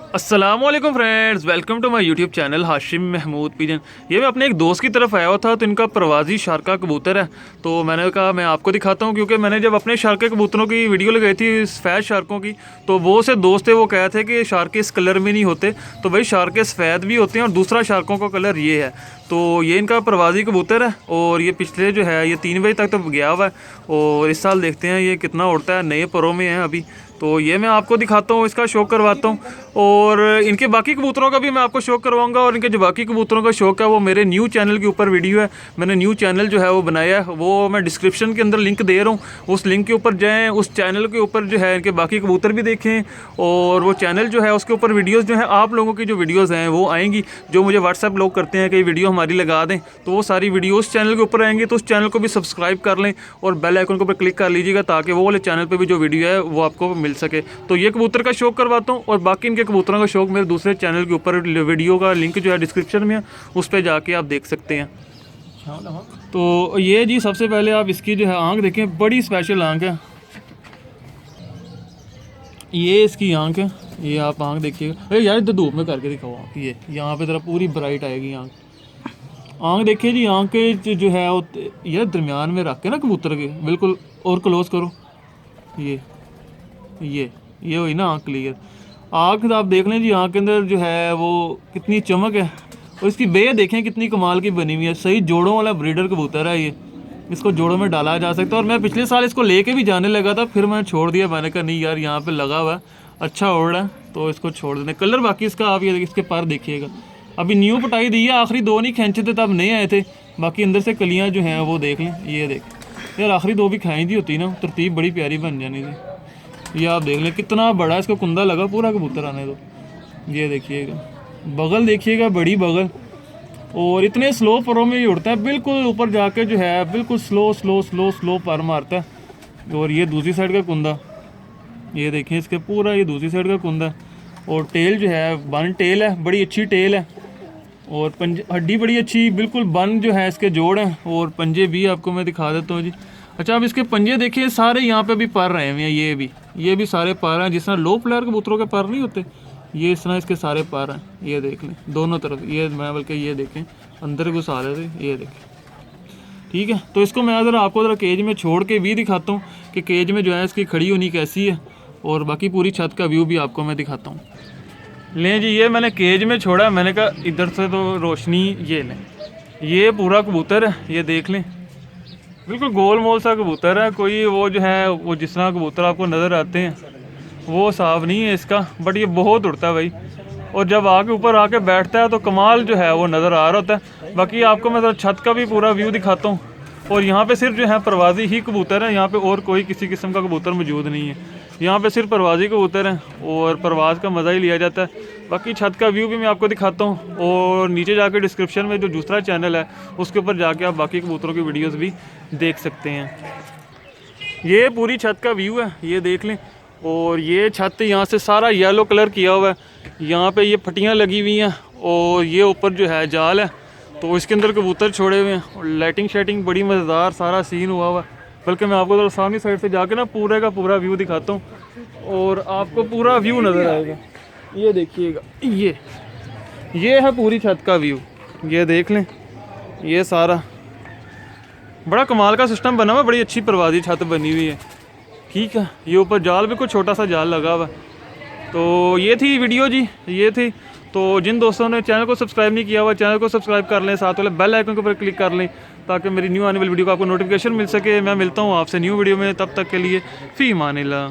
अस्सलामुअलैकुम friends, welcome to my YouTube channel Hashim Mahmood pigeon. ये मैं अपने एक दोस्त की तरफ आया हुआ था, तो इनका प्रवासी शारका कबूतर है। तो मैंने कहा मैं आपको दिखाता हूँ, क्योंकि मैंने जब अपने शारके कबूतरों की वीडियो लगाई थी सफ़ेद शार्कों की, तो वो से दोस्त थे, वो कहे थे कि शार्के इस कलर में नहीं होते। तो भाई शार्के सफ़ेद भी होते हैं और दूसरा शार्कों का कलर ये है। तो ये इनका प्रवासी कबूतर है और ये पिछले जो है ये 3 बजे तक तो गया हुआ है और इस साल देखते हैं ये कितना उड़ता है। नए परों में है अभी, तो ये मैं आपको दिखाता हूँ, इसका शौक करवाता हूँ और इनके बाकी कबूतरों का भी मैं आपको शौक करवाऊंगा। और इनके जो बाकी कबूतरों का शौक है वो मेरे न्यू चैनल के ऊपर वीडियो है, मैंने न्यू चैनल जो है वो बनाया है, वो मैं डिस्क्रिप्शन के अंदर लिंक दे रहा हूँ। उस लिंक के ऊपर जाएँ, उस चैनल के ऊपर जो है इनके बाकी कबूतर भी देखें और वो चैनल जो है उसके ऊपर वीडियोज़ जो है आप लोगों की जो वीडियोज़ हैं वो आएंगी। जो मुझे व्हाट्सएप लोग करते हैं कि वीडियो हमारी लगा दें, तो वो सारी वीडियो उस चैनल के ऊपर आएंगी। तो उस चैनल को भी सब्सक्राइब कर लें और बेल आइकन के ऊपर क्लिक कर लीजिएगा, ताकि वो वाले चैनल पर भी जो वीडियो है वो आपको मिल सके। तो ये कबूतर का शौक करवाता हूँ और बाकी इनके कबूतरों का शौक मेरे दूसरे चैनल के ऊपर वीडियो का लिंक जो है डिस्क्रिप्शन में है, उस पर जाके आप देख सकते हैं। तो ये जी सबसे पहले आप इसकी जो है आंख देखें, बड़ी स्पेशल आंख है। ये इसकी आंख है, ये आप आंख देखिएगा। अरे यार इधर धूप में करके दिखाओ आंख, ये यहाँ पे तरह पूरी ब्राइट आएगी आंख देखिए जी। आंख के जो है वो ये दरमियान में रख के ना कबूतर के बिल्कुल, और क्लोज करो। ये हुई ना आँख क्लियर। आँख आप देख लें जी, आँख के अंदर जो है वो कितनी चमक है और इसकी बे देखें कितनी कमाल की बनी हुई है। सही जोड़ों वाला ब्रीडर कबूतर है ये, इसको जोड़ों में डाला जा सकता है। और मैं पिछले साल इसको लेके भी जाने लगा था, फिर मैंने छोड़ दिया। मैंने कहा नहीं यार, यहाँ पे लगा हुआ है, अच्छा उड़ रहा है, तो इसको छोड़ देने। कलर बाकी इसका आप ये इसके पर देखिएगा, अभी न्यू पटाई दी है, आखिरी 2 नहीं खींचे थे तब नए आए थे। बाकी अंदर से कलियाँ जो हैं वो देख लें, ये देख यार, आखिरी 2 भी खाई दी होती ना, तरतीब बड़ी प्यारी बन जानी थी। ये आप देख लें कितना बड़ा इसका कुंदा लगा, पूरा कबूतर आने दो। ये देखिएगा बगल, देखिएगा बड़ी बगल, और इतने स्लो परों में ही उड़ता है, बिल्कुल ऊपर जाके जो है बिल्कुल स्लो स्लो स्लो स्लो पर मारता है। और ये दूसरी साइड का कुंदा, ये देखें इसके पूरा, ये दूसरी साइड का कुंदा। और टेल जो है बन टेल है, बड़ी अच्छी टेल है और हड्डी बड़ी अच्छी, बिल्कुल बन जो है इसके जोड़ हैं। और पंजे भी आपको मैं दिखा देता हूँ जी। अच्छा आप इसके पंजे देखिए, सारे यहाँ पे भी पर रहे हुए हैं, ये भी सारे पर हैं। जिस तरह लो फ्लेयर कबूतरों के पर नहीं होते, ये इस तरह इसके सारे पर हैं। ये देख लें दोनों तरफ, ये मैं बल्कि ये देखें अंदर घुसा रहे थे, ये देखें। ठीक है, तो इसको मैं ज़रा आपको ज़रा केज में छोड़ के भी दिखाता हूँ कि केज में जो है इसकी खड़ी होनी कैसी है, और बाकी पूरी छत का व्यू भी आपको मैं दिखाता हूँ। लें जी, ये मैंने केज में छोड़ा, मैंने कहा इधर से तो रोशनी, ये लें, ये पूरा कबूतर है, ये देख लें बिल्कुल गोल मोल सा कबूतर है। कोई वो जो है वो जिस तरह कबूतर आपको नज़र आते हैं वो साफ नहीं है इसका, बट ये बहुत उड़ता है भाई। और जब आके ऊपर आके बैठता है तो कमाल जो है वो नज़र आ रहा होता है। बाकी आपको मैं छत का भी पूरा व्यू दिखाता हूँ। और यहाँ पे सिर्फ जो है प्रवासी ही कबूतर है, यहाँ पे और कोई किसी किस्म का कबूतर मौजूद नहीं है। यहाँ पे सिर्फ प्रवासी कबूतर हैं और प्रवास का मज़ा ही लिया जाता है। बाकी छत का व्यू भी मैं आपको दिखाता हूँ, और नीचे जाके डिस्क्रिप्शन में जो दूसरा चैनल है उसके ऊपर जाके आप बाकी कबूतरों की वीडियोस भी देख सकते हैं। ये पूरी छत का व्यू है, ये देख लें। और ये छत यहाँ से सारा येलो कलर किया हुआ है, यहाँ पे ये फटियाँ लगी हुई हैं और ये ऊपर जो है जाल है, तो इसके अंदर कबूतर छोड़े हुए हैं। और लाइटिंग शेटिंग बड़ी मज़ेदार सारा सीन हुआ हुआ है। बल्कि मैं आपको तो सामने साइड से जाके ना पूरे का पूरा व्यू दिखाता हूँ और आपको पूरा व्यू नज़र आएगा। ये देखिएगा, ये है पूरी छत का व्यू, ये देख लें। ये सारा बड़ा कमाल का सिस्टम बना हुआ, बड़ी अच्छी प्रवासी छत बनी हुई है। ठीक है, ये ऊपर जाल भी कुछ छोटा सा जाल लगा हुआ। तो ये थी वीडियो जी, ये थी। तो जिन दोस्तों ने चैनल को सब्सक्राइब नहीं किया हुआ, चैनल को सब्सक्राइब कर लें, साथ वाले बेल आइकन के ऊपर क्लिक कर लें, ताकि मेरी न्यू आने वाली वीडियो का आपको नोटिफिकेशन मिल सके। मैं मिलता हूँ आपसे न्यू वीडियो में, तब तक के लिए फ़ी अमान अल्लाह।